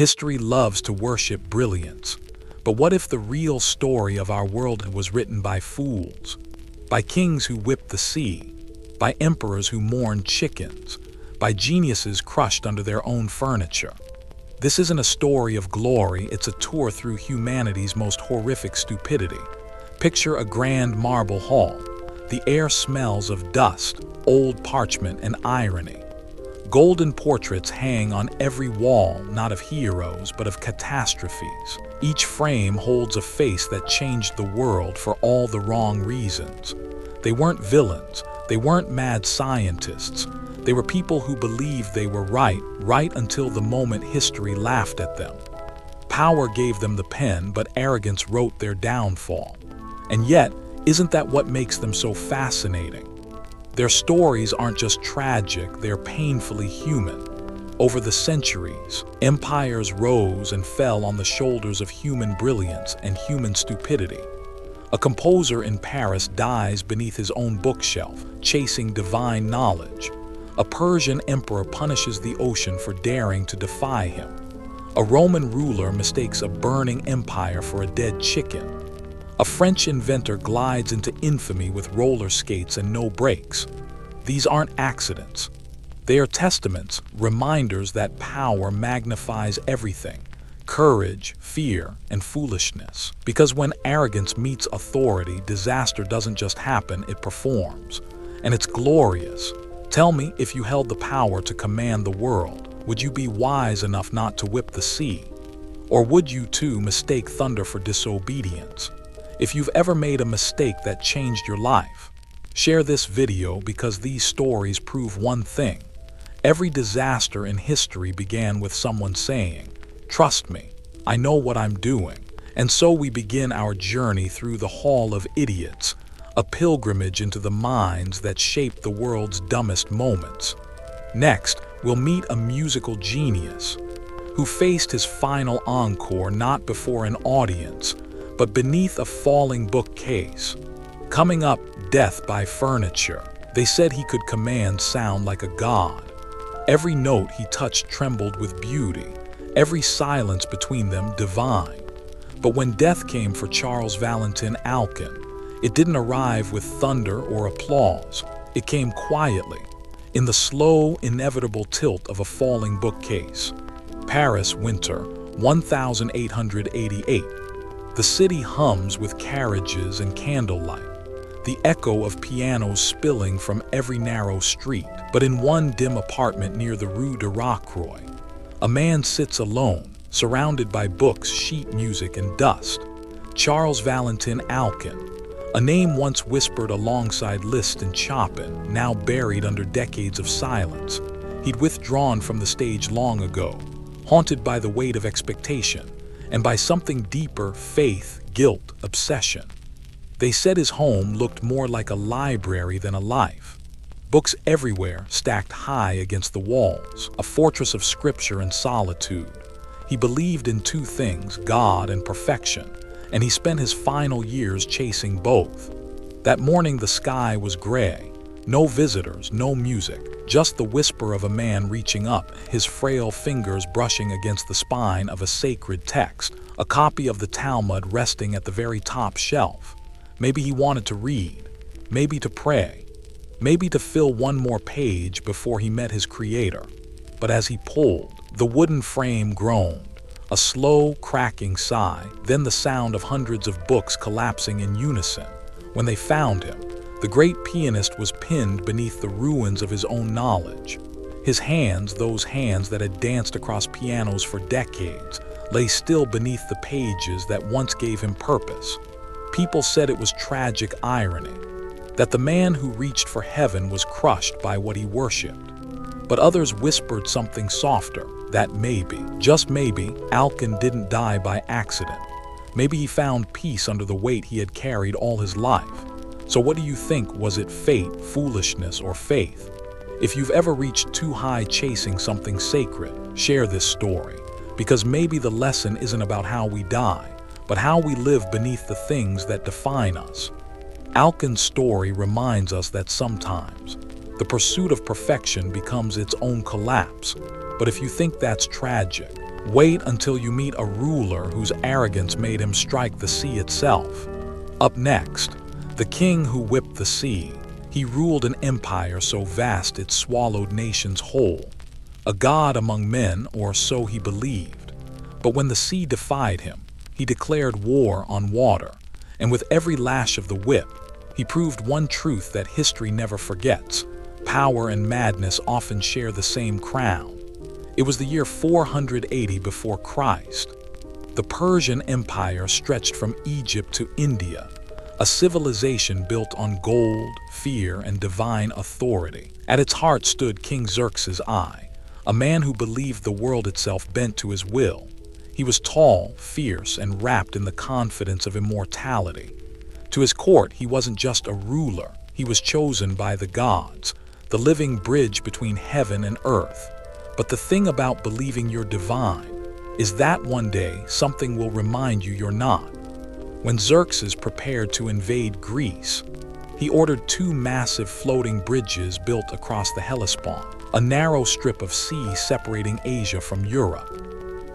History loves to worship brilliance. But what if the real story of our world was written by fools? By kings who whipped the sea, by emperors who mourned chickens, by geniuses crushed under their own furniture. This isn't a story of glory, it's a tour through humanity's most horrific stupidity. Picture a grand marble hall. The air smells of dust, old parchment, and irony. Golden portraits hang on every wall, not of heroes, but of catastrophes. Each frame holds a face that changed the world for all the wrong reasons. They weren't villains, they weren't mad scientists. They were people who believed they were right until the moment history laughed at them. Power gave them the pen, but arrogance wrote their downfall. And yet, isn't that what makes them so fascinating? Their stories aren't just tragic, they're painfully human. Over the centuries, empires rose and fell on the shoulders of human brilliance and human stupidity. A composer in Paris dies beneath his own bookshelf, chasing divine knowledge. A Persian emperor punishes the ocean for daring to defy him. A Roman ruler mistakes a burning empire for a dead chicken. A French inventor glides into infamy with roller skates and no brakes. These aren't accidents. They are testaments, reminders that power magnifies everything: courage, fear, and foolishness. Because when arrogance meets authority, disaster doesn't just happen, it performs. And it's glorious. Tell me, if you held the power to command the world, would you be wise enough not to whip the sea? Or would you too mistake thunder for disobedience? If you've ever made a mistake that changed your life, share this video, because these stories prove one thing. Every disaster in history began with someone saying, "Trust me, I know what I'm doing." And so we begin our journey through the Hall of Idiots, a pilgrimage into the minds that shaped the world's dumbest moments. Next, we'll meet a musical genius who faced his final encore not before an audience, but beneath a falling bookcase. Coming up, death by furniture. They said he could command sound like a god. Every note he touched trembled with beauty, every silence between them divine. But when death came for Charles Valentin Alkin, it didn't arrive with thunder or applause. It came quietly, in the slow, inevitable tilt of a falling bookcase. Paris, winter, 1888. The city hums with carriages and candlelight, the echo of pianos spilling from every narrow street. But in one dim apartment near the Rue de Rocroi, a man sits alone, surrounded by books, sheet music, and dust. Charles Valentin Alkin, a name once whispered alongside Liszt and Chopin, now buried under decades of silence. He'd withdrawn from the stage long ago, haunted by the weight of expectation, and by something deeper: faith, guilt, obsession. They said his home looked more like a library than a life. Books everywhere, stacked high against the walls, a fortress of scripture and solitude. He believed in two things: God and perfection, and he spent his final years chasing both. That morning the sky was gray. No visitors, no music, just the whisper of a man reaching up, his frail fingers brushing against the spine of a sacred text, a copy of the Talmud resting at the very top shelf. Maybe he wanted to read, maybe to pray, maybe to fill one more page before he met his Creator. But as he pulled, the wooden frame groaned, a slow, cracking sigh, then the sound of hundreds of books collapsing in unison. When they found him, the great pianist was pinned beneath the ruins of his own knowledge. His hands, those hands that had danced across pianos for decades, lay still beneath the pages that once gave him purpose. People said it was tragic irony, that the man who reached for heaven was crushed by what he worshipped. But others whispered something softer, that maybe, just maybe, Alkin didn't die by accident. Maybe he found peace under the weight he had carried all his life. So what do you think? Was it fate, foolishness, or faith? If you've ever reached too high chasing something sacred, share this story. Because maybe the lesson isn't about how we die, but how we live beneath the things that define us. Alkin's story reminds us that sometimes the pursuit of perfection becomes its own collapse. But if you think that's tragic, Wait until you meet a ruler whose arrogance made him strike the sea itself. Up next, the king who whipped the sea. He ruled an empire so vast it swallowed nations whole. A god among men, or so he believed. But when the sea defied him, he declared war on water, and with every lash of the whip, he proved one truth that history never forgets: power and madness often share the same crown. It was the year 480 before Christ. The Persian Empire stretched from Egypt to India, a civilization built on gold, fear, and divine authority. At its heart stood King Xerxes I, a man who believed the world itself bent to his will. He was tall, fierce, and wrapped in the confidence of immortality. To his court, he wasn't just a ruler, he was chosen by the gods, the living bridge between heaven and earth. But the thing about believing you're divine is that one day something will remind you you're not. When Xerxes prepared to invade Greece, he ordered 2 massive floating bridges built across the Hellespont, a narrow strip of sea separating Asia from Europe.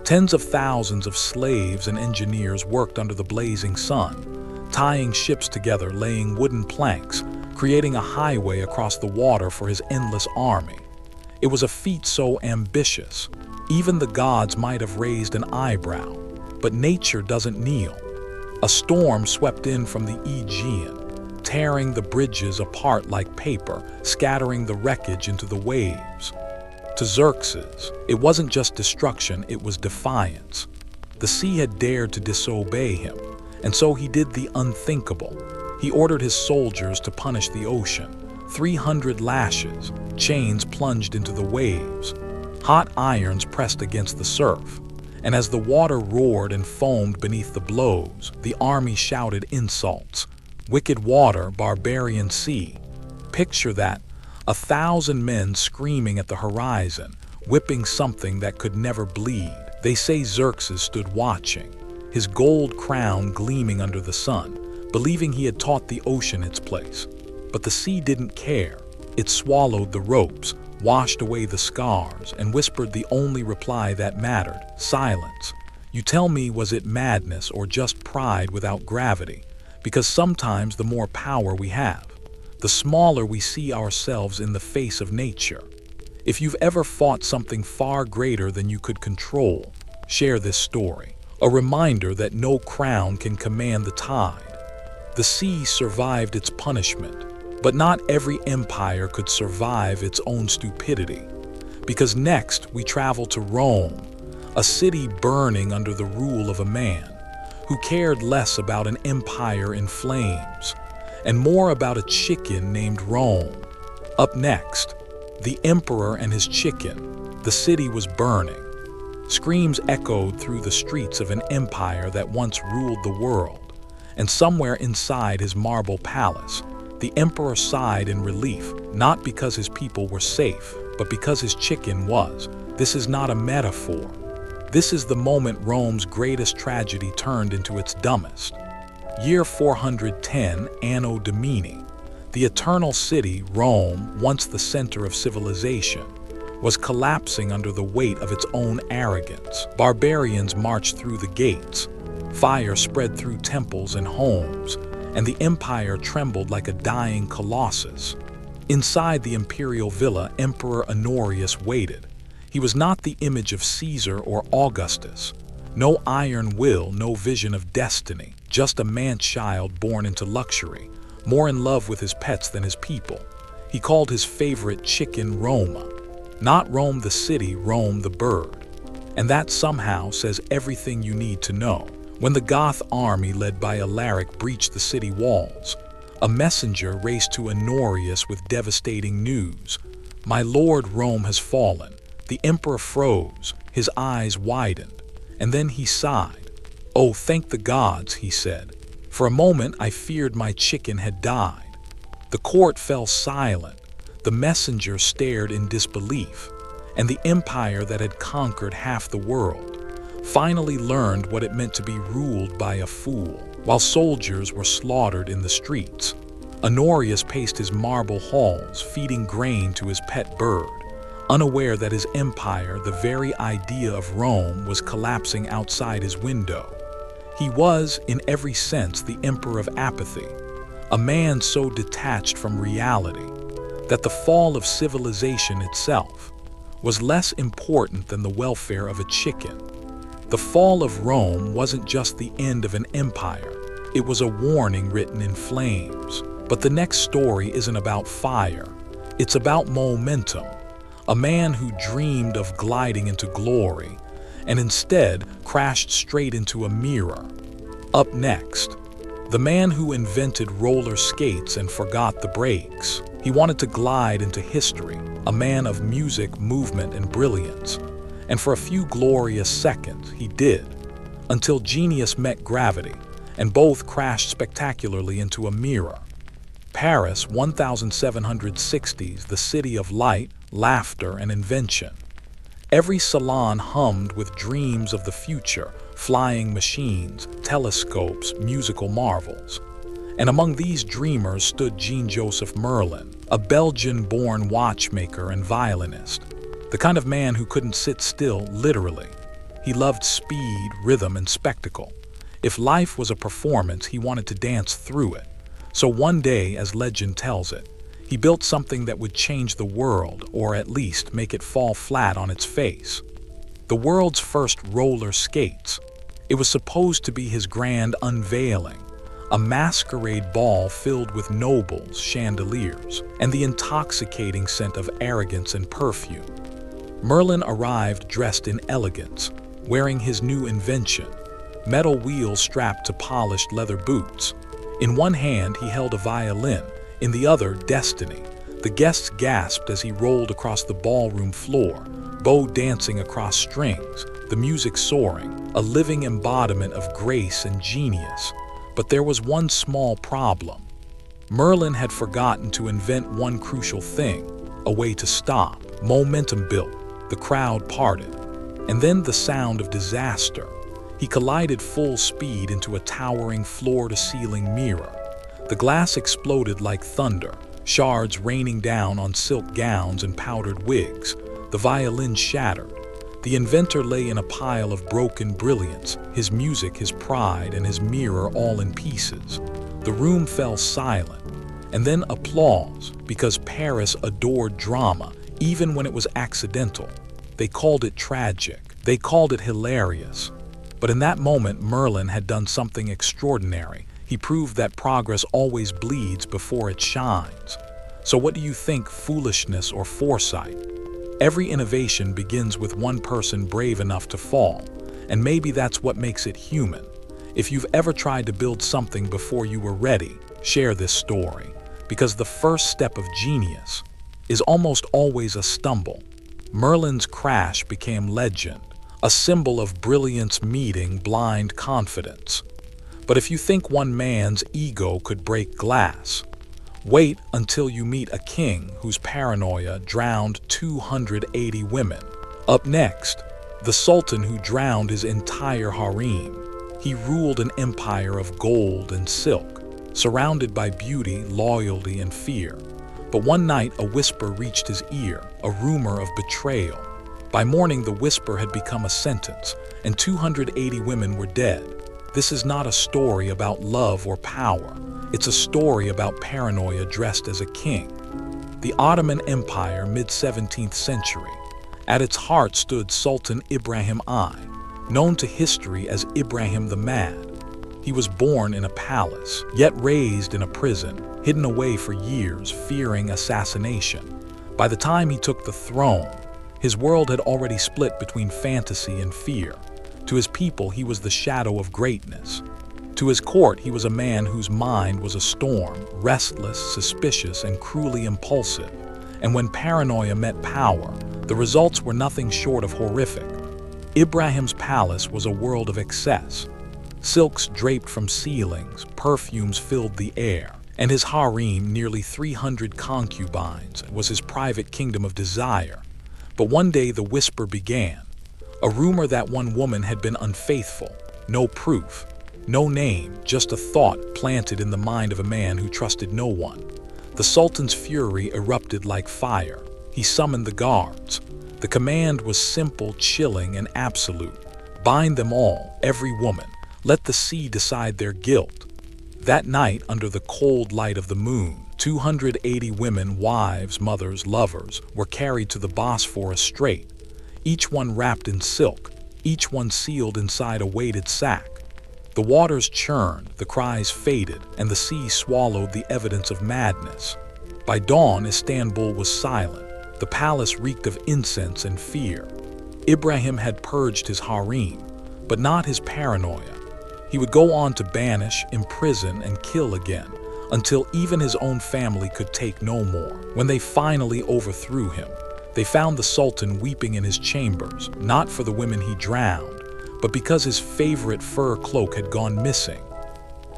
Tens of thousands of slaves and engineers worked under the blazing sun, tying ships together, laying wooden planks, creating a highway across the water for his endless army. It was a feat so ambitious, even the gods might have raised an eyebrow. But nature doesn't kneel. A storm swept in from the Aegean, tearing the bridges apart like paper, scattering the wreckage into the waves. To Xerxes, it wasn't just destruction, it was defiance. The sea had dared to disobey him, and so he did the unthinkable. He ordered his soldiers to punish the ocean. 300 lashes, chains plunged into the waves, hot irons pressed against the surf. And as the water roared and foamed beneath the blows, the army shouted insults. Wicked water, barbarian sea. Picture that, 1,000 men screaming at the horizon, whipping something that could never bleed. They say Xerxes stood watching, his gold crown gleaming under the sun, believing he had taught the ocean its place. But the sea didn't care. It swallowed the ropes, washed away the scars, and whispered the only reply that mattered: silence. You tell me, was it madness or just pride without gravity? Because sometimes the more power we have, the smaller we see ourselves in the face of nature. If you've ever fought something far greater than you could control, share this story. A reminder that no crown can command the tide. The sea survived its punishment, but not every empire could survive its own stupidity. Because next we travel to Rome, a city burning under the rule of a man who cared less about an empire in flames and more about a chicken named Rome. Up next, the emperor and his chicken. The city was burning. Screams echoed through the streets of an empire that once ruled the world, and somewhere inside his marble palace, the emperor sighed in relief, not because his people were safe, but because his chicken was. This is not a metaphor. This is the moment Rome's greatest tragedy turned into its dumbest. Year 410 Anno Domini. The eternal city, Rome, once the center of civilization, was collapsing under the weight of its own arrogance. Barbarians marched through the gates. Fire spread through temples and homes, and the empire trembled like a dying colossus. Inside the imperial villa, Emperor Honorius waited. He was not the image of Caesar or Augustus. No iron will, no vision of destiny, just a man-child born into luxury, more in love with his pets than his people. He called his favorite chicken Roma. Not Rome the city, Rome the bird. And that somehow says everything you need to know. When the Goth army led by Alaric breached the city walls, a messenger raced to Honorius with devastating news. My lord, Rome has fallen. The emperor froze, his eyes widened, and then he sighed. Oh, thank the gods, he said. For a moment I feared my chicken had died. The court fell silent. The messenger stared in disbelief, and the empire that had conquered half the world finally learned what it meant to be ruled by a fool. While soldiers were slaughtered in the streets, Honorius paced his marble halls, feeding grain to his pet bird, unaware that his empire, the very idea of Rome, was collapsing outside his window. He was, in every sense, the emperor of apathy, a man so detached from reality that the fall of civilization itself was less important than the welfare of a chicken. The fall of Rome wasn't just the end of an empire, it was a warning written in flames. But the next story isn't about fire, it's about momentum. A man who dreamed of gliding into glory and instead crashed straight into a mirror. Up next, the man who invented roller skates and forgot the brakes. He wanted to glide into history, a man of music, movement, and brilliance. And for a few glorious seconds, he did, until genius met gravity, and both crashed spectacularly into a mirror. Paris, 1760s, the city of light, laughter, and invention. Every salon hummed with dreams of the future, flying machines, telescopes, musical marvels. And among these dreamers stood Jean-Joseph Merlin, a Belgian-born watchmaker and violinist, the kind of man who couldn't sit still, literally. He loved speed, rhythm, and spectacle. If life was a performance, he wanted to dance through it. So one day, as legend tells it, he built something that would change the world, or at least make it fall flat on its face. The world's first roller skates. It was supposed to be his grand unveiling, a masquerade ball filled with nobles, chandeliers, and the intoxicating scent of arrogance and perfume. Merlin arrived dressed in elegance, wearing his new invention, metal wheels strapped to polished leather boots. In one hand, he held a violin, in the other, destiny. The guests gasped as he rolled across the ballroom floor, bow dancing across strings, the music soaring, a living embodiment of grace and genius. But there was one small problem. Merlin had forgotten to invent one crucial thing, a way to stop. Momentum built, the crowd parted, and then the sound of disaster. He collided full speed into a towering floor-to-ceiling mirror. The glass exploded like thunder, shards raining down on silk gowns and powdered wigs. The violin shattered. The inventor lay in a pile of broken brilliance, his music, his pride, and his mirror all in pieces. The room fell silent, and then applause, because Paris adored drama, even when it was accidental. They called it tragic. They called it hilarious. But in that moment, Merlin had done something extraordinary. He proved that progress always bleeds before it shines. So what do you think, foolishness or foresight? Every innovation begins with one person brave enough to fall, and maybe that's what makes it human. If you've ever tried to build something before you were ready, share this story, because the first step of genius is almost always a stumble. Merlin's crash became legend, a symbol of brilliance meeting blind confidence. But if you think one man's ego could break glass, wait until you meet a king whose paranoia drowned 280 women. Up next, the sultan who drowned his entire harem. He ruled an empire of gold and silk, surrounded by beauty, loyalty, and fear. But one night, a whisper reached his ear, a rumor of betrayal. By morning, the whisper had become a sentence, and 280 women were dead. This is not a story about love or power. It's a story about paranoia dressed as a king. The Ottoman Empire, mid-17th century. At its heart stood Sultan Ibrahim I, known to history as Ibrahim the Mad. He was born in a palace, yet raised in a prison, hidden away for years, fearing assassination. By the time he took the throne, his world had already split between fantasy and fear. To his people, he was the shadow of greatness. To his court, he was a man whose mind was a storm, restless, suspicious, and cruelly impulsive. And when paranoia met power, the results were nothing short of horrific. Ibrahim's palace was a world of excess. Silks draped from ceilings, perfumes filled the air, and his harem, nearly 300 concubines, was his private kingdom of desire. But one day the whisper began. A rumor that one woman had been unfaithful. No proof, no name, just a thought planted in the mind of a man who trusted no one. The Sultan's fury erupted like fire. He summoned the guards. The command was simple, chilling, and absolute. Bind them all, every woman. Let the sea decide their guilt. That night, under the cold light of the moon, 280 women, wives, mothers, lovers, were carried to the Bosphorus Strait, each one wrapped in silk, each one sealed inside a weighted sack. The waters churned, the cries faded, and the sea swallowed the evidence of madness. By dawn, Istanbul was silent. The palace reeked of incense and fear. Ibrahim had purged his harem, but not his paranoia. He would go on to banish, imprison, and kill again, until even his own family could take no more. When they finally overthrew him, they found the Sultan weeping in his chambers, not for the women he drowned, but because his favorite fur cloak had gone missing.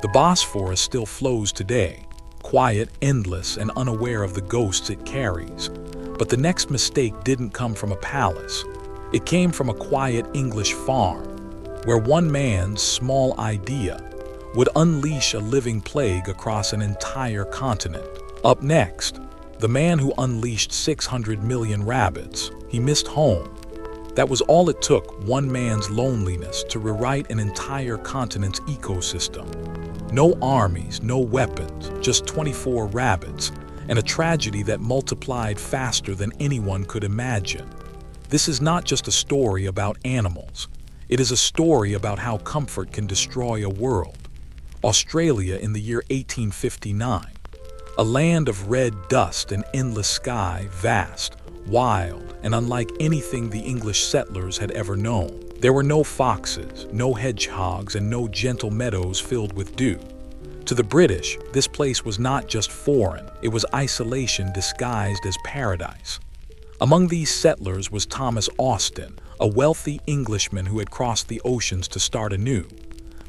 The Bosphorus still flows today, quiet, endless, and unaware of the ghosts it carries. But the next mistake didn't come from a palace. It came from a quiet English farm, where one man's small idea would unleash a living plague across an entire continent. Up next, the man who unleashed 600 million rabbits. He missed home. That was all it took, one man's loneliness, to rewrite an entire continent's ecosystem. No armies, no weapons, just 24 rabbits, and a tragedy that multiplied faster than anyone could imagine. This is not just a story about animals. It is a story about how comfort can destroy a world. Australia in the year 1859. A land of red dust and endless sky, vast, wild, and unlike anything the English settlers had ever known. There were no foxes, no hedgehogs, and no gentle meadows filled with dew. To the British, this place was not just foreign, it was isolation disguised as paradise. Among these settlers was Thomas Austin, a wealthy Englishman who had crossed the oceans to start anew.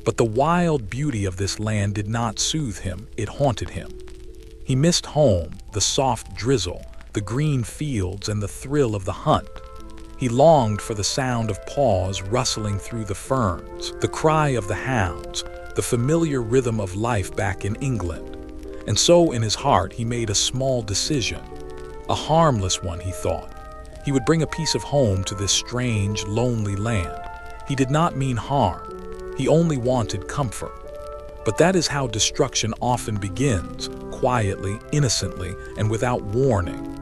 But the wild beauty of this land did not soothe him, it haunted him. He missed home, the soft drizzle, the green fields, and the thrill of the hunt. He longed for the sound of paws rustling through the ferns, the cry of the hounds, the familiar rhythm of life back in England. And so in his heart he made a small decision. A harmless one, he thought. He would bring a piece of home to this strange, lonely land. He did not mean harm. He only wanted comfort. But that is how destruction often begins, quietly, innocently, and without warning.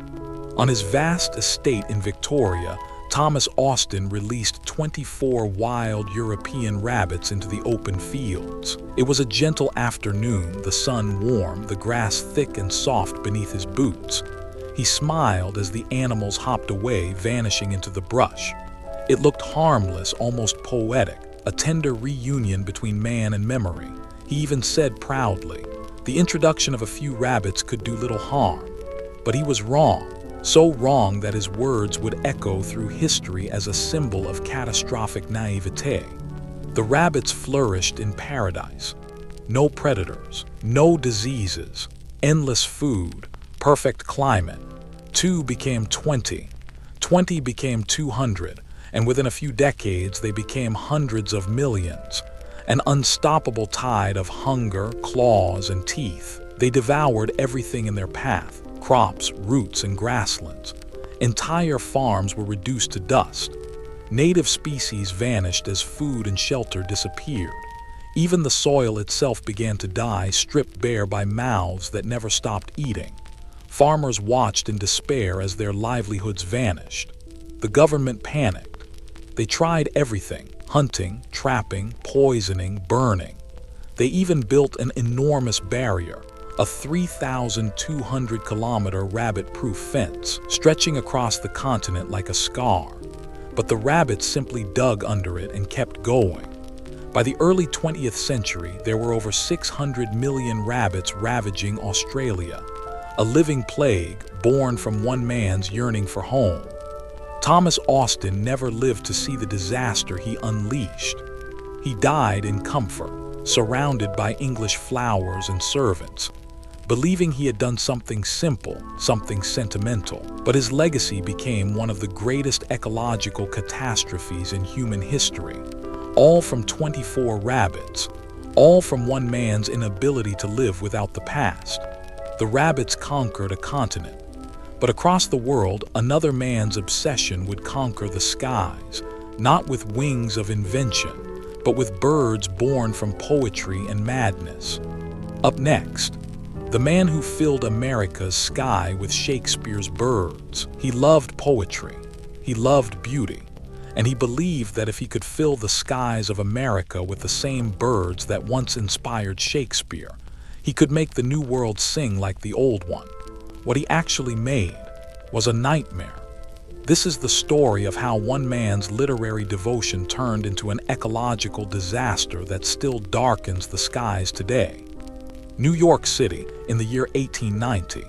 On his vast estate in Victoria, Thomas Austin released 24 wild European rabbits into the open fields. It was a gentle afternoon, the sun warm, the grass thick and soft beneath his boots. He smiled as the animals hopped away, vanishing into the brush. It looked harmless, almost poetic, a tender reunion between man and memory. He even said proudly, the introduction of a few rabbits could do little harm. But he was wrong. So wrong that his words would echo through history as a symbol of catastrophic naivete. The rabbits flourished in paradise. No predators, no diseases, endless food, perfect climate. 2 became 20, 20 became 200, and within a few decades they became hundreds of millions. An unstoppable tide of hunger, claws, and teeth. They devoured everything in their path. Crops, roots, and grasslands. Entire farms were reduced to dust. Native species vanished as food and shelter disappeared. Even the soil itself began to die, stripped bare by mouths that never stopped eating. Farmers watched in despair as their livelihoods vanished. The government panicked. They tried everything: hunting, trapping, poisoning, burning. They even built an enormous barrier, a 3,200-kilometer rabbit-proof fence, stretching across the continent like a scar. But the rabbits simply dug under it and kept going. By the early 20th century, there were over 600 million rabbits ravaging Australia, a living plague born from one man's yearning for home. Thomas Austin never lived to see the disaster he unleashed. He died in comfort, surrounded by English flowers and servants, believing he had done something simple, something sentimental. But his legacy became one of the greatest ecological catastrophes in human history. All from 24 rabbits, all from one man's inability to live without the past. The rabbits conquered a continent, But across the world, another man's obsession would conquer the skies, not with wings of invention, but with birds born from poetry and madness. Up next, the man who filled America's sky with Shakespeare's birds. He loved poetry, he loved beauty, and he believed that if he could fill the skies of America with the same birds that once inspired Shakespeare, he could make the new world sing like the old one. What he actually made was a nightmare. This is the story of how one man's literary devotion turned into an ecological disaster that still darkens the skies today. New York City, in the year 1890.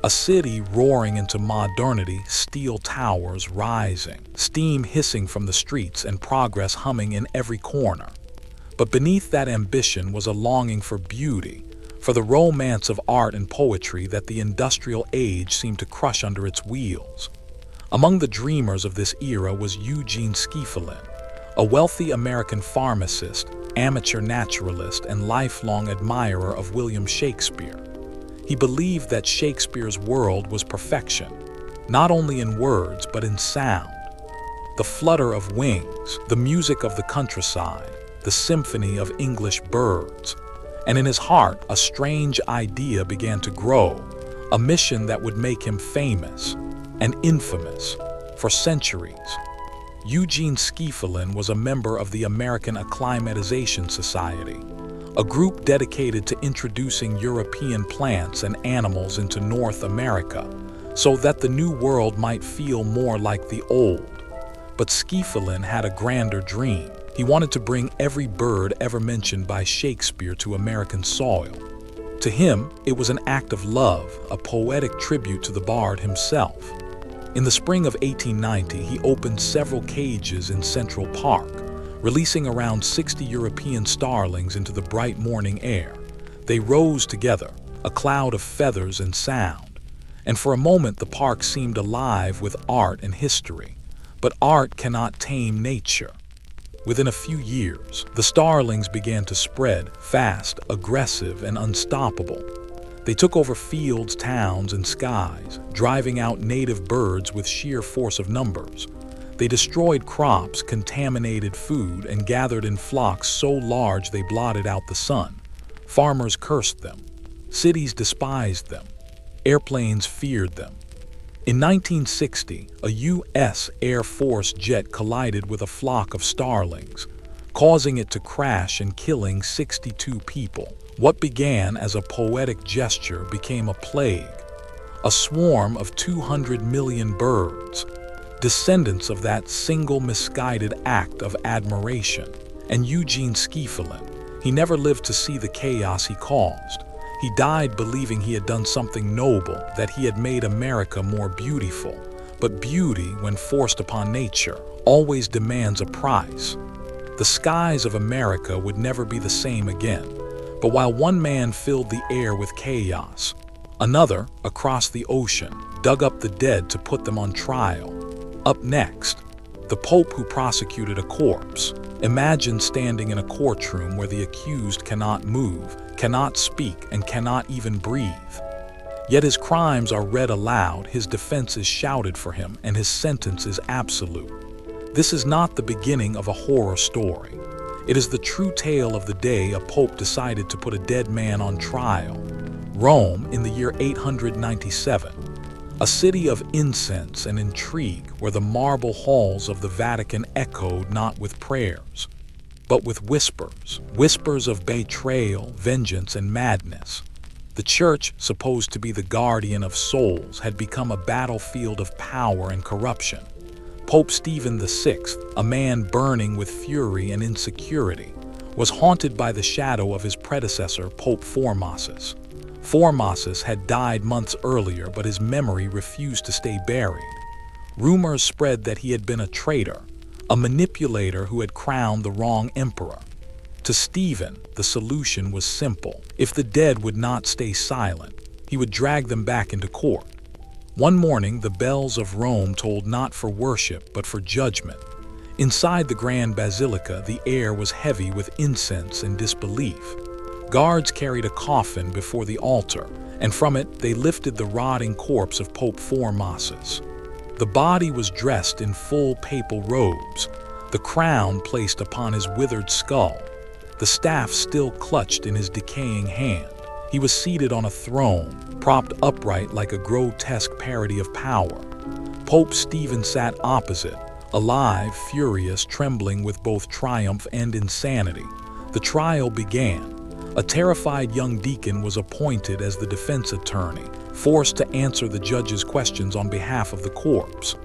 A city roaring into modernity, steel towers rising, steam hissing from the streets, and progress humming in every corner. But beneath that ambition was a longing for beauty, for the romance of art and poetry that the industrial age seemed to crush under its wheels. Among the dreamers of this era was Eugene Schieffelin, a wealthy American pharmacist, amateur naturalist, and lifelong admirer of William Shakespeare. He believed that Shakespeare's world was perfection, not only in words but in sound. The flutter of wings, the music of the countryside, the symphony of English birds. And in his heart, a strange idea began to grow, a mission that would make him famous and infamous for centuries. Eugene Schieffelin was a member of the American Acclimatization Society, a group dedicated to introducing European plants and animals into North America so that the New World might feel more like the old. But Schieffelin had a grander dream. He wanted to bring every bird ever mentioned by Shakespeare to American soil. To him, it was an act of love, a poetic tribute to the bard himself. In the spring of 1890, he opened several cages in Central Park, releasing around 60 European starlings into the bright morning air. They rose together, a cloud of feathers and sound, and for a moment the park seemed alive with art and history. But art cannot tame nature. Within a few years, the starlings began to spread, fast, aggressive, and unstoppable. They took over fields, towns, and skies, driving out native birds with sheer force of numbers. They destroyed crops, contaminated food, and gathered in flocks so large they blotted out the sun. Farmers cursed them. Cities despised them. Airplanes feared them. In 1960, a U.S. Air Force jet collided with a flock of starlings, causing it to crash and killing 62 people. What began as a poetic gesture became a plague, a swarm of 200 million birds, descendants of that single misguided act of admiration. And Eugene Schieffelin, he never lived to see the chaos he caused. He died believing he had done something noble, that he had made America more beautiful. But beauty, when forced upon nature, always demands a price. The skies of America would never be the same again. But while one man filled the air with chaos, another, across the ocean, dug up the dead to put them on trial. Up next, the Pope who prosecuted a corpse. Imagine standing in a courtroom where the accused cannot move, cannot speak, and cannot even breathe. Yet his crimes are read aloud, his defense is shouted for him, and his sentence is absolute. This is not the beginning of a horror story. It is the true tale of the day a pope decided to put a dead man on trial. Rome, in the year 897, a city of incense and intrigue where the marble halls of the Vatican echoed not with prayers, but with whispers, whispers of betrayal, vengeance, and madness. The church, supposed to be the guardian of souls, had become a battlefield of power and corruption. Pope Stephen VI, a man burning with fury and insecurity, was haunted by the shadow of his predecessor, Pope Formosus. Formosus had died months earlier, but his memory refused to stay buried. Rumors spread that he had been a traitor, a manipulator who had crowned the wrong emperor. To Stephen, the solution was simple. If the dead would not stay silent, he would drag them back into court. One morning, the bells of Rome tolled not for worship, but for judgment. Inside the Grand Basilica, the air was heavy with incense and disbelief. Guards carried a coffin before the altar, and from it they lifted the rotting corpse of Pope Formosus. The body was dressed in full papal robes, the crown placed upon his withered skull, the staff still clutched in his decaying hand. He was seated on a throne, propped upright like a grotesque parody of power. Pope Stephen sat opposite, alive, furious, trembling with both triumph and insanity. The trial began. A terrified young deacon was appointed as the defense attorney, forced to answer the judge's questions on behalf of the corpse.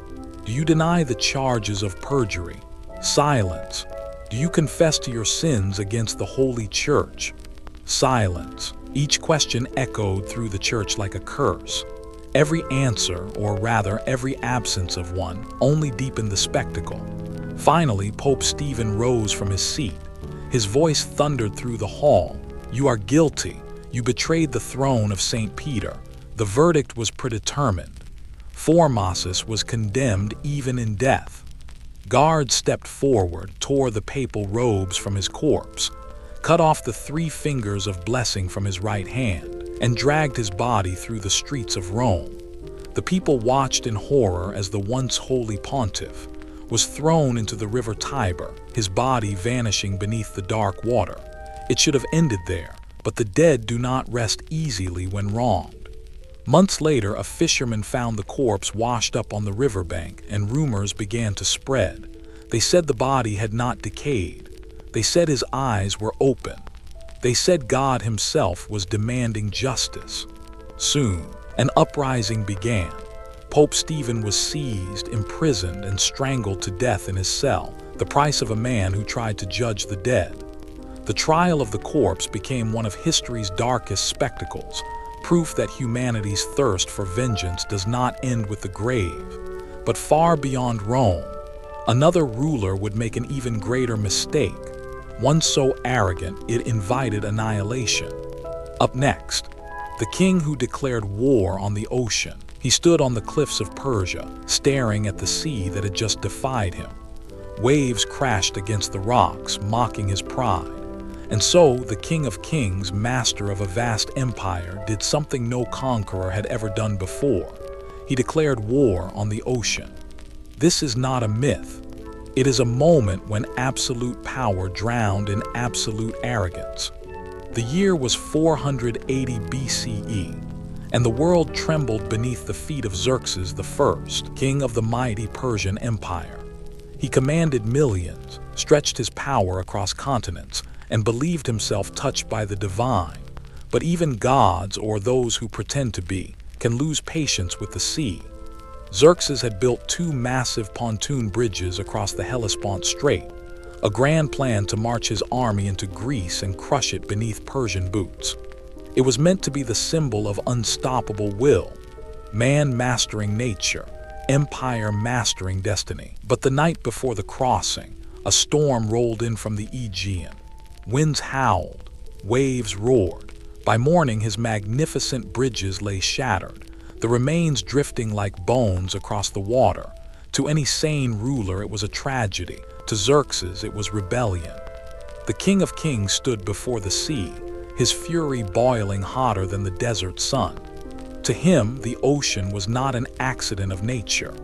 Do you deny the charges of perjury? Silence. Do you confess to your sins against the Holy Church? Silence. Each question echoed through the church like a curse. Every answer, or rather every absence of one, only deepened the spectacle. Finally, Pope Stephen rose from his seat. His voice thundered through the hall. You are guilty. You betrayed the throne of St. Peter. The verdict was predetermined. Formosus was condemned even in death. Guards stepped forward, tore the papal robes from his corpse, cut off the 3 fingers of blessing from his right hand, and dragged his body through the streets of Rome. The people watched in horror as the once holy pontiff was thrown into the river Tiber, his body vanishing beneath the dark water. It should have ended there, but the dead do not rest easily when wronged. Months later, a fisherman found the corpse washed up on the riverbank, and rumors began to spread. They said the body had not decayed. They said his eyes were open. They said God himself was demanding justice. Soon, an uprising began. Pope Stephen was seized, imprisoned, and strangled to death in his cell, the price of a man who tried to judge the dead. The trial of the corpse became one of history's darkest spectacles, proof that humanity's thirst for vengeance does not end with the grave. But far beyond Rome, another ruler would make an even greater mistake, one so arrogant it invited annihilation. Up next, the king who declared war on the ocean. He stood on the cliffs of Persia, staring at the sea that had just defied him. Waves crashed against the rocks, mocking his pride. And so, the King of Kings, master of a vast empire, did something no conqueror had ever done before. He declared war on the ocean. This is not a myth. It is a moment when absolute power drowned in absolute arrogance. The year was 480 BCE, and the world trembled beneath the feet of Xerxes I, king of the mighty Persian Empire. He commanded millions, stretched his power across continents, and believed himself touched by the divine. But even gods, or those who pretend to be, can lose patience with the sea. Xerxes had built 2 massive pontoon bridges across the Hellespont Strait, a grand plan to march his army into Greece and crush it beneath Persian boots. It was meant to be the symbol of unstoppable will, man mastering nature, empire mastering destiny. But the night before the crossing, a storm rolled in from the Aegean. Winds howled, waves roared. By morning, his magnificent bridges lay shattered, the remains drifting like bones across the water. To any sane ruler, it was a tragedy. To Xerxes, it was rebellion. The King of Kings stood before the sea, his fury boiling hotter than the desert sun. To him, the ocean was not an accident of nature.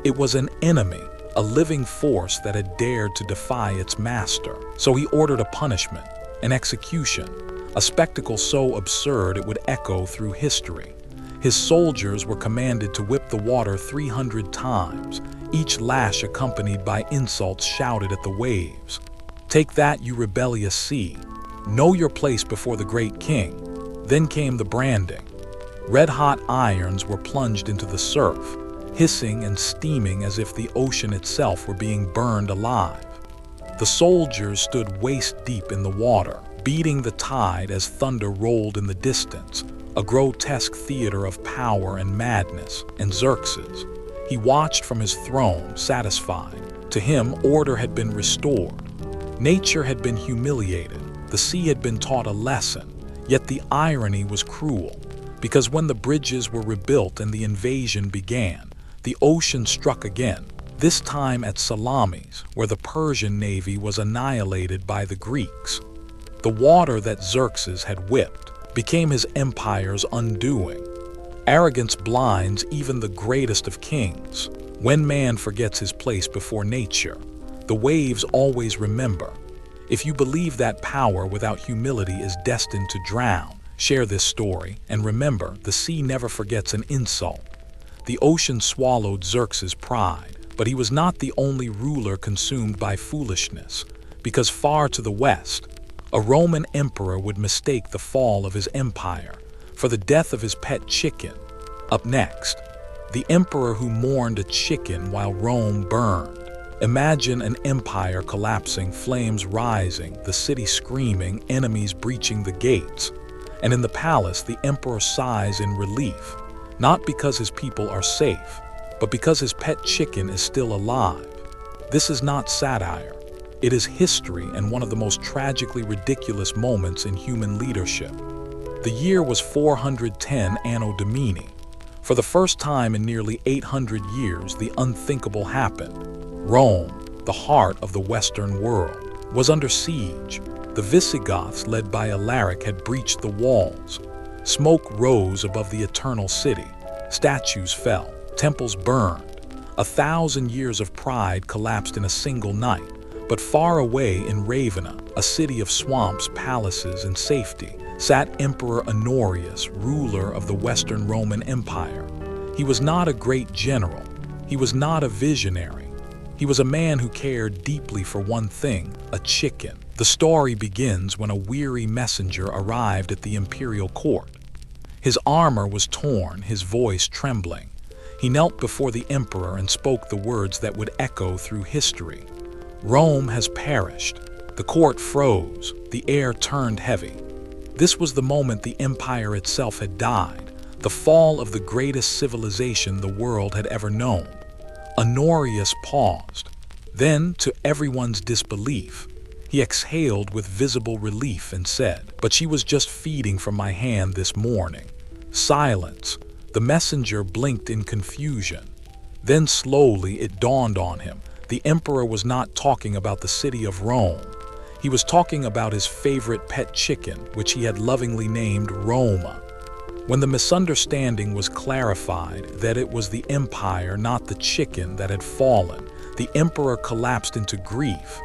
It was an enemy, a living force that had dared to defy its master. So he ordered a punishment, an execution, a spectacle so absurd it would echo through history. His soldiers were commanded to whip the water 300 times, each lash accompanied by insults shouted at the waves. Take that, you rebellious sea. Know your place before the great king. Then came the branding. Red-hot irons were plunged into the surf, hissing and steaming as if the ocean itself were being burned alive. The soldiers stood waist-deep in the water, beating the tide as thunder rolled in the distance, a grotesque theater of power and madness. And Xerxes, he watched from his throne, satisfied. To him, order had been restored. Nature had been humiliated. The sea had been taught a lesson. Yet the irony was cruel, because when the bridges were rebuilt and the invasion began, the ocean struck again, this time at Salamis, where the Persian navy was annihilated by the Greeks. The water that Xerxes had whipped became his empire's undoing. Arrogance blinds even the greatest of kings. When man forgets his place before nature, the waves always remember. If you believe that power without humility is destined to drown, share this story, and remember, the sea never forgets an insult. The ocean swallowed Xerxes' pride, but he was not the only ruler consumed by foolishness, because far to the west, a Roman emperor would mistake the fall of his empire for the death of his pet chicken. Up next, the emperor who mourned a chicken while Rome burned. Imagine an empire collapsing, flames rising, the city screaming, enemies breaching the gates. And in the palace, the emperor sighs in relief, not because his people are safe, but because his pet chicken is still alive. This is not satire. It is history and one of the most tragically ridiculous moments in human leadership. The year was 410 Anno Domini. For the first time in nearly 800 years, the unthinkable happened. Rome, the heart of the Western world, was under siege. The Visigoths, led by Alaric, had breached the walls. Smoke rose above the eternal city. Statues fell. Temples burned. 1,000 years of pride collapsed in a single night. But far away in Ravenna, a city of swamps, palaces, and safety, sat Emperor Honorius, ruler of the Western Roman Empire. He was not a great general. He was not a visionary. He was a man who cared deeply for one thing: a chicken. The story begins when a weary messenger arrived at the imperial court. His armor was torn, his voice trembling. He knelt before the emperor and spoke the words that would echo through history. Rome has perished. The court froze. The air turned heavy. This was the moment the empire itself had died, the fall of the greatest civilization the world had ever known. Honorius paused. Then, to everyone's disbelief, he exhaled with visible relief and said, "But she was just feeding from my hand this morning." Silence. The messenger blinked in confusion. Then slowly it dawned on him. The emperor was not talking about the city of Rome. He was talking about his favorite pet chicken, which he had lovingly named Roma. When the misunderstanding was clarified that it was the empire, not the chicken, that had fallen, the emperor collapsed into grief,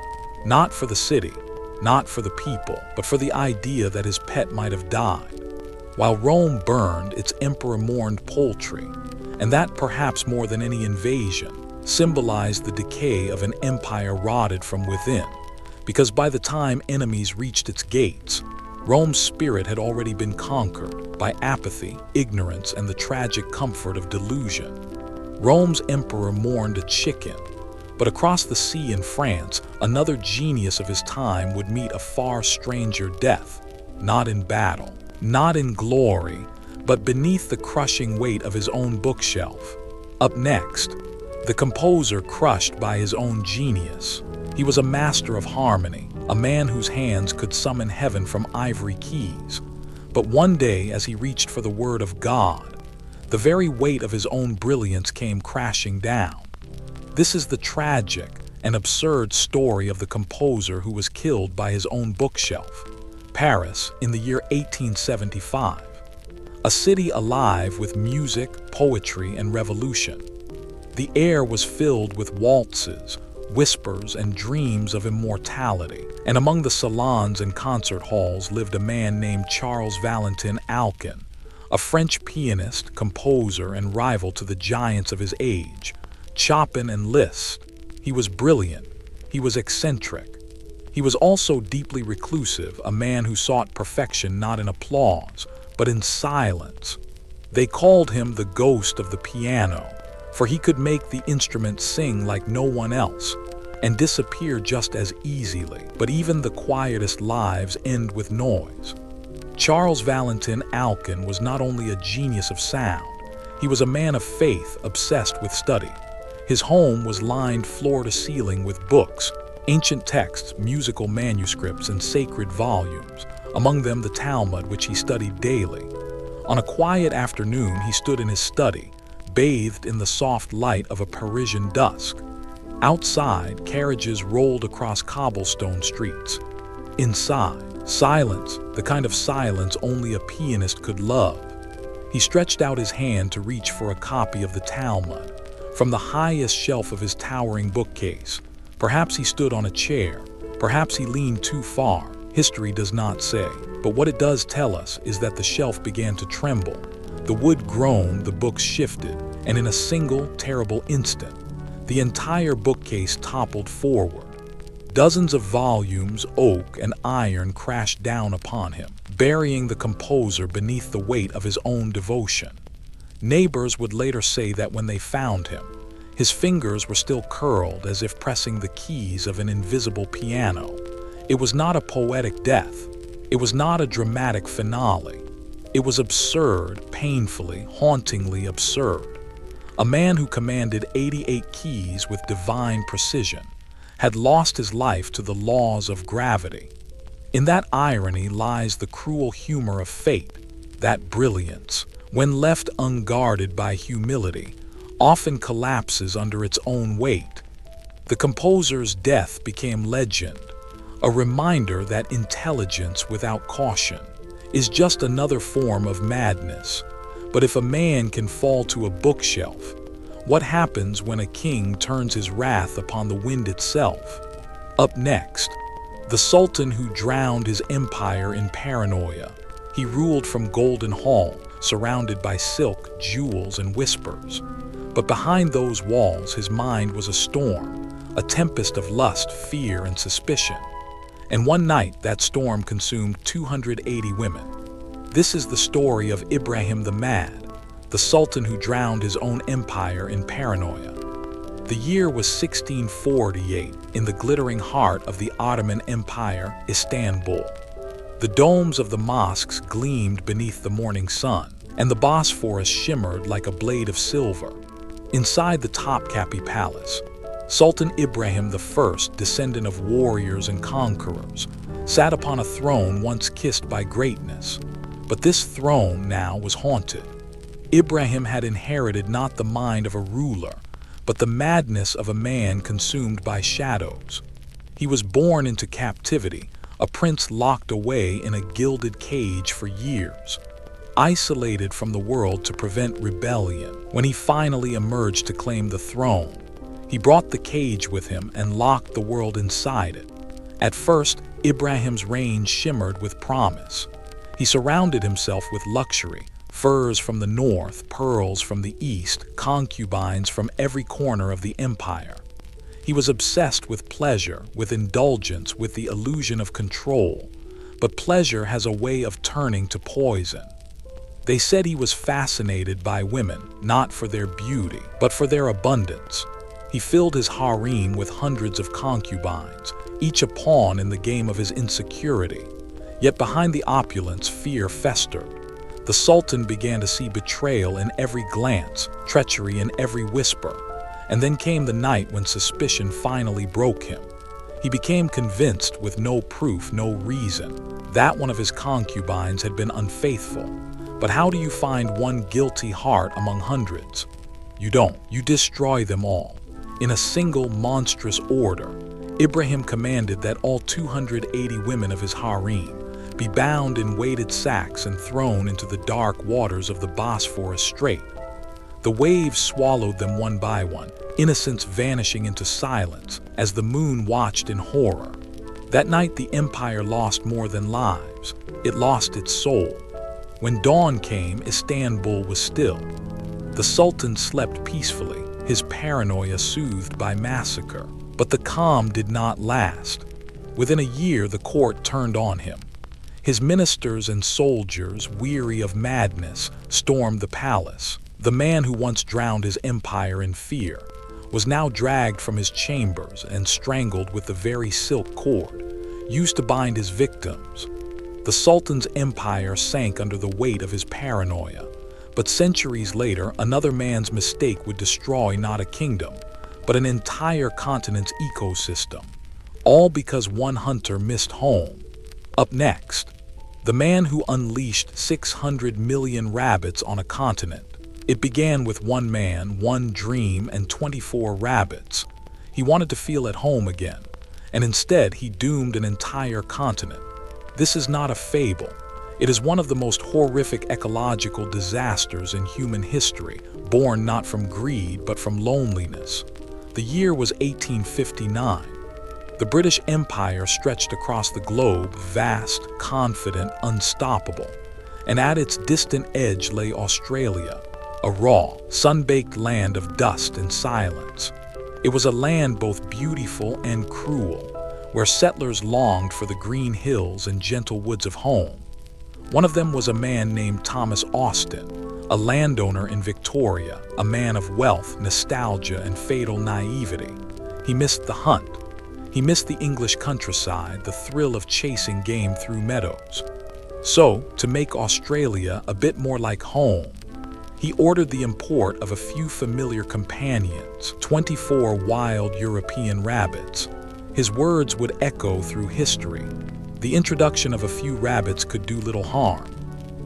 not for the city, not for the people, but for the idea that his pet might have died. While Rome burned, its emperor mourned poultry, and that, perhaps more than any invasion, symbolized the decay of an empire rotted from within, because by the time enemies reached its gates, Rome's spirit had already been conquered by apathy, ignorance, and the tragic comfort of delusion. Rome's emperor mourned a chicken, but across the sea in France, another genius of his time would meet a far stranger death, not in battle, not in glory, but beneath the crushing weight of his own bookshelf. Up next, the composer crushed by his own genius. He was a master of harmony, a man whose hands could summon heaven from ivory keys. But one day, as he reached for the word of God, the very weight of his own brilliance came crashing down. This is the tragic and absurd story of the composer who was killed by his own bookshelf. Paris, in the year 1875. A city alive with music, poetry, and revolution. The air was filled with waltzes, whispers, and dreams of immortality. And among the salons and concert halls lived a man named Charles Valentin Alcan, a French pianist, composer, and rival to the giants of his age, Chopin and Liszt. He was brilliant. He was eccentric. He was also deeply reclusive, a man who sought perfection not in applause, but in silence. They called him the ghost of the piano, for he could make the instrument sing like no one else and disappear just as easily. But even the quietest lives end with noise. Charles Valentin Alcan was not only a genius of sound, he was a man of faith obsessed with study. His home was lined floor to ceiling with books, ancient texts, musical manuscripts, and sacred volumes, among them the Talmud, which he studied daily. On a quiet afternoon, he stood in his study, bathed in the soft light of a Parisian dusk. Outside, carriages rolled across cobblestone streets. Inside, Silence, the kind of silence only a pianist could love. He stretched out his hand to reach for a copy of the Talmud from the highest shelf of his towering bookcase. Perhaps he stood on a chair. Perhaps he leaned too far. History does not say. But what it does tell us is that the shelf began to tremble. The wood groaned, the books shifted, and in a single, terrible instant, the entire bookcase toppled forward. Dozens of volumes, oak and iron, crashed down upon him, burying the composer beneath the weight of his own devotion. Neighbors would later say that when they found him, his fingers were still curled as if pressing the keys of an invisible piano. It was not a poetic death. It was not a dramatic finale. It was absurd, painfully, hauntingly absurd. A man who commanded 88 keys with divine precision had lost his life to the laws of gravity. In that irony lies the cruel humor of fate. That brilliance, when left unguarded by humility, often collapses under its own weight. The composer's death became legend, a reminder that intelligence without caution is just another form of madness. But if a man can fall to a bookshelf, what happens when a king turns his wrath upon the wind itself? Up next, the Sultan who drowned his empire in paranoia. He ruled from Golden Hall, surrounded by silk, jewels, and whispers. But behind those walls, his mind was a storm, a tempest of lust, fear, and suspicion. And one night, that storm consumed 280 women. This is the story of Ibrahim the Mad, the Sultan who drowned his own empire in paranoia. The year was 1648, in the glittering heart of the Ottoman Empire, Istanbul. The domes of the mosques gleamed beneath the morning sun, and the Bosphorus shimmered like a blade of silver. Inside the Topkapi Palace, Sultan Ibrahim I, descendant of warriors and conquerors, sat upon a throne once kissed by greatness. But this throne now was haunted. Ibrahim had inherited not the mind of a ruler, but the madness of a man consumed by shadows. He was born into captivity, a prince locked away in a gilded cage for years, isolated from the world to prevent rebellion. When he finally emerged to claim the throne, he brought the cage with him and locked the world inside it. At first, Ibrahim's reign shimmered with promise. He surrounded himself with luxury, furs from the north, pearls from the east, concubines from every corner of the empire. He was obsessed with pleasure, with indulgence, with the illusion of control. But pleasure has a way of turning to poison. They said he was fascinated by women, not for their beauty, but for their abundance. He filled his harem with hundreds of concubines, each a pawn in the game of his insecurity. Yet behind the opulence, fear festered. The Sultan began to see betrayal in every glance, treachery in every whisper. And then came the night when suspicion finally broke him. He became convinced, with no proof, no reason, that one of his concubines had been unfaithful. But how do you find one guilty heart among hundreds? You don't. You destroy them all. In a single monstrous order, Ibrahim commanded that all 280 women of his harem be bound in weighted sacks and thrown into the dark waters of the Bosphorus Strait. The waves swallowed them one by one, innocents vanishing into silence as the moon watched in horror. That night the empire lost more than lives. It lost its soul. When dawn came, Istanbul was still. The Sultan slept peacefully, his paranoia soothed by massacre. But the calm did not last. Within a year, the court turned on him. His ministers and soldiers, weary of madness, stormed the palace. The man who once drowned his empire in fear was now dragged from his chambers and strangled with the very silk cord used to bind his victims. The Sultan's empire sank under the weight of his paranoia. But centuries later, another man's mistake would destroy not a kingdom, but an entire continent's ecosystem, all because one hunter missed home. Up next, the man who unleashed 600 million rabbits on a continent. It began with one man, one dream, and 24 rabbits. He wanted to feel at home again, and instead he doomed an entire continent. This is not a fable. It is one of the most horrific ecological disasters in human history, born not from greed but from loneliness. The year was 1859. The British Empire stretched across the globe, vast, confident, unstoppable. And at its distant edge lay Australia, a raw, sun-baked land of dust and silence. It was a land both beautiful and cruel, where settlers longed for the green hills and gentle woods of home. One of them was a man named Thomas Austin, a landowner in Victoria, a man of wealth, nostalgia, and fatal naivety. He missed the hunt. He missed the English countryside, the thrill of chasing game through meadows. So, to make Australia a bit more like home, he ordered the import of a few familiar companions, 24 wild European rabbits. His words would echo through history. The introduction of a few rabbits could do little harm.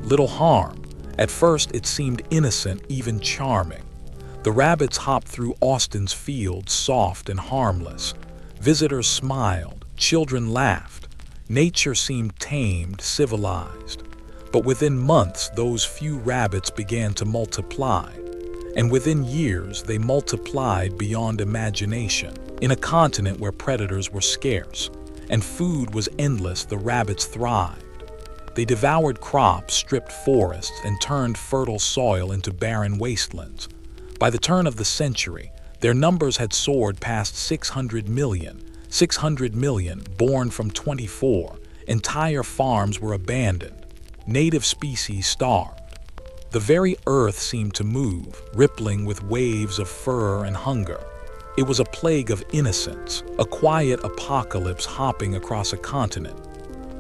Little harm. At first it seemed innocent, even charming. The rabbits hopped through Austin's fields, soft and harmless. Visitors smiled, children laughed. Nature seemed tamed, civilized. But within months, those few rabbits began to multiply. And within years, they multiplied beyond imagination. In a continent where predators were scarce and food was endless, the rabbits thrived. They devoured crops, stripped forests, and turned fertile soil into barren wastelands. By the turn of the century, their numbers had soared past 600 million. 600 million, born from 24. Entire farms were abandoned. Native species starved. The very earth seemed to move, rippling with waves of fur and hunger. It was a plague of innocence, a quiet apocalypse hopping across a continent.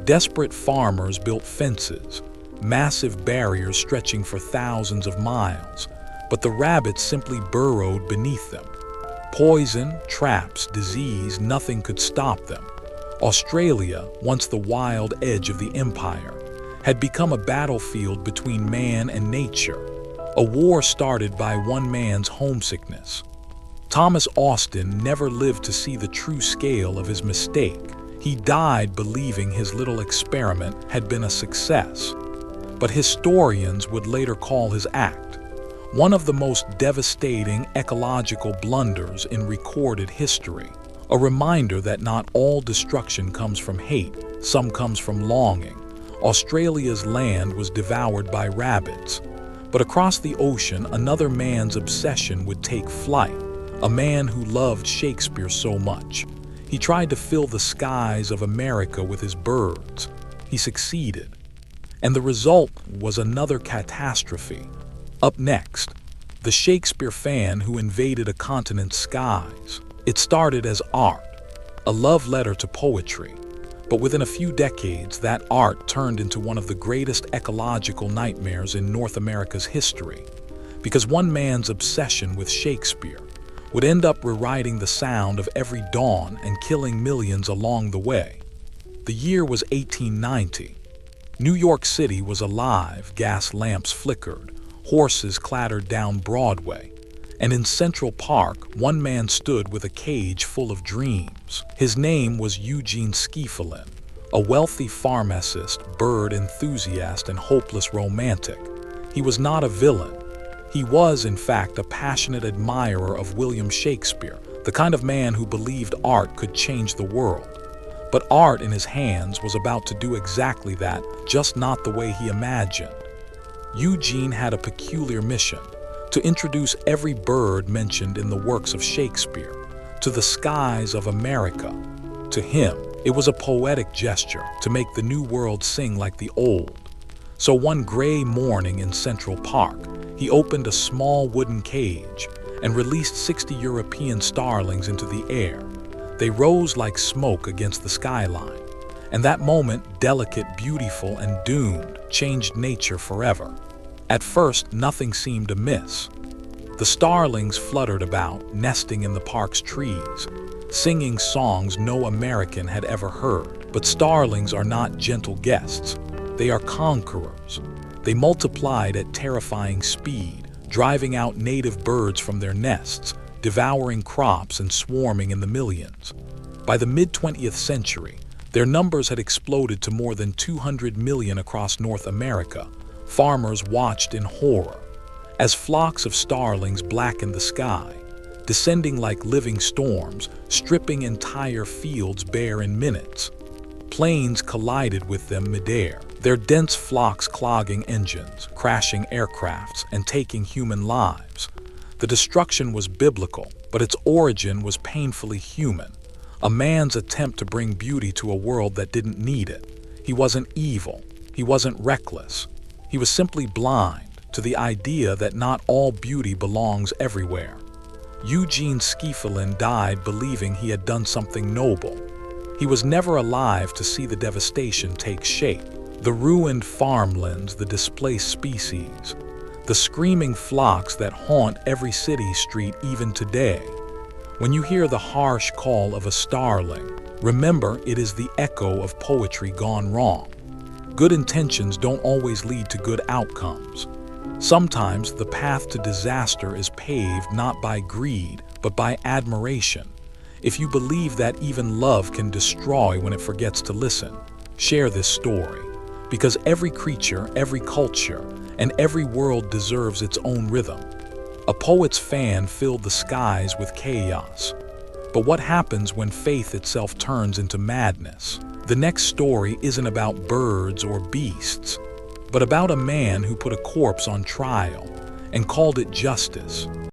Desperate farmers built fences, massive barriers stretching for thousands of miles, but the rabbits simply burrowed beneath them. Poison, traps, disease, nothing could stop them. Australia, once the wild edge of the empire, had become a battlefield between man and nature, a war started by one man's homesickness. Thomas Austin never lived to see the true scale of his mistake. He died believing his little experiment had been a success. But historians would later call his act one of the most devastating ecological blunders in recorded history, a reminder that not all destruction comes from hate, some comes from longing. Australia's land was devoured by rabbits, but across the ocean another man's obsession would take flight, a man who loved Shakespeare so much. He tried to fill the skies of America with his birds. He succeeded, and the result was another catastrophe. Up next, the Shakespeare fan who invaded a continent's skies. It started as art, a love letter to poetry, but within a few decades that art turned into one of the greatest ecological nightmares in North America's history, because one man's obsession with Shakespeare would end up rewriting the sound of every dawn and killing millions along the way. The year was 1890. New York City was alive, gas lamps flickered, horses clattered down Broadway, and in Central Park, one man stood with a cage full of dreams. His name was Eugene Schieffelin, a wealthy pharmacist, bird enthusiast, and hopeless romantic. He was not a villain. He was, in fact, a passionate admirer of William Shakespeare, the kind of man who believed art could change the world. But art in his hands was about to do exactly that, just not the way he imagined. Eugene had a peculiar mission: to introduce every bird mentioned in the works of Shakespeare to the skies of America. To him, it was a poetic gesture to make the new world sing like the old. So one gray morning in Central Park, he opened a small wooden cage and released 60 European starlings into the air. They rose like smoke against the skyline, and that moment, delicate, beautiful, and doomed, changed nature forever. At first, nothing seemed amiss. The starlings fluttered about, nesting in the park's trees, singing songs no American had ever heard. But starlings are not gentle guests. They are conquerors. They multiplied at terrifying speed, driving out native birds from their nests, devouring crops and swarming in the millions. By the mid-20th century, Their numbers had exploded to more than 200 million across North America. Farmers watched in horror as flocks of starlings blackened the sky, descending like living storms, stripping entire fields bare in minutes. Planes collided with them midair, their dense flocks clogging engines, crashing aircrafts, and taking human lives. The destruction was biblical, but its origin was painfully human. A man's attempt to bring beauty to a world that didn't need it. He wasn't evil. He wasn't reckless. He was simply blind to the idea that not all beauty belongs everywhere. Eugene Schieffelin died believing he had done something noble. He was never alive to see the devastation take shape. The ruined farmlands, the displaced species, the screaming flocks that haunt every city street even today. When you hear the harsh call of a starling, remember it is the echo of poetry gone wrong. Good intentions don't always lead to good outcomes. Sometimes the path to disaster is paved not by greed, but by admiration. If you believe that even love can destroy when it forgets to listen, share this story. Because every creature, every culture, and every world deserves its own rhythm. A poet's fan filled the skies with chaos. But what happens when faith itself turns into madness? The next story isn't about birds or beasts, but about a man who put a corpse on trial and called it justice.